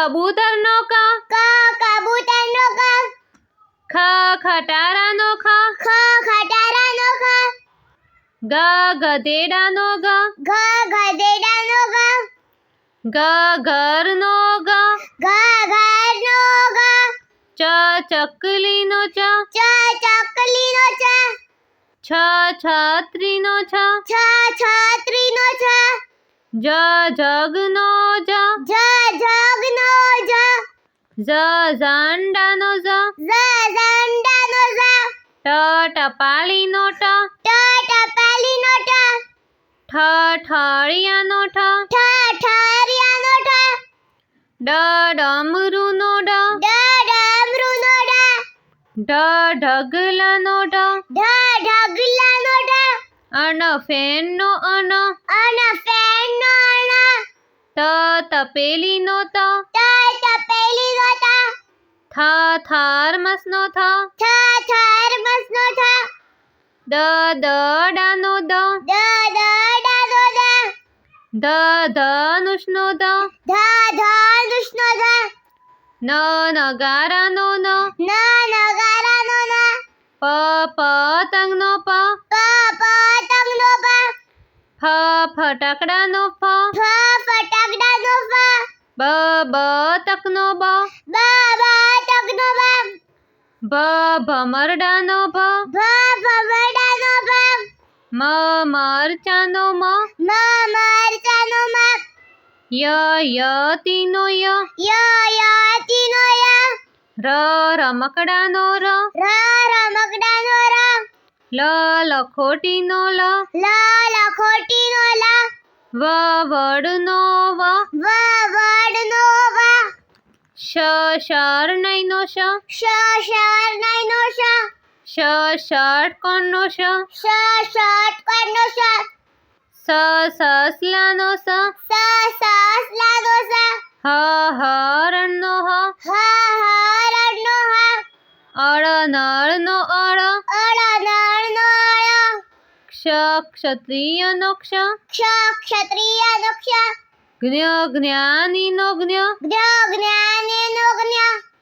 કબૂતરનો ક. કબૂતરનો ક. ખટારાનો ખ. ખટારાનો ખ. ગધેડાનો ગ. ગધેડાનો ગ. ઘરનો ગ. ઘરનો ગ. ચકલીનો ચ. ચકલીનો ચ. છત્રીનો છ. છત્રીનો છ. જગનો જ. જગનો જ. ઝંડાનો ઝ. ઝંડાનો ઝ. ટપાલીનો ટ. ટપાલીનો ટ. ઠળિયાનો ઠ. ઠળિયાનો ઠ. ડમરુનો ડ. ડમરુનો ડ. ઢગલાનો ઢ. ઢગલાનો ઢ. ફેનનો અન. ફેનનો અન. તપેલીનો ત. તપેલીનો ત. થર્મસનો થ. થર્મસનો થ. દડાનો દ. દડાનો દ. ધનુષનો ધ. ધનુષનો ધ. નગારાનો ન. નગારાનો ન. પતંગનો પ. પતંગનો પ. ફટાકડાનો ફ. ફટાકડાનો ફ. બતકનો બ. બતકનો બ. ભમરડાનો ભ. ભમરડાનો ભ. મરચાનો મ. મરચાનો મ. યતીનો ય. યતીનો ય. રમકડાનો ર. રમકડાનો ર. લખોટીનો લ. લખોટીનો લ. વડનો વ. વડનો વ. શરણાઈનો શ. શરણાઈનો શ. ષટકોણનો શ. ષટકોણનો શ. સસલાનો સ. સસલાનો સ. હરણનો હ. હરણનો હ. અળનળનો અળ. અળનળનો અળ. ક્ષત્રિયનો ક્ષ. ક્ષત્રિયનો ક્ષ. જ્ઞાનીનો જ્ઞ. જ્ઞાનીનો જ્ઞ.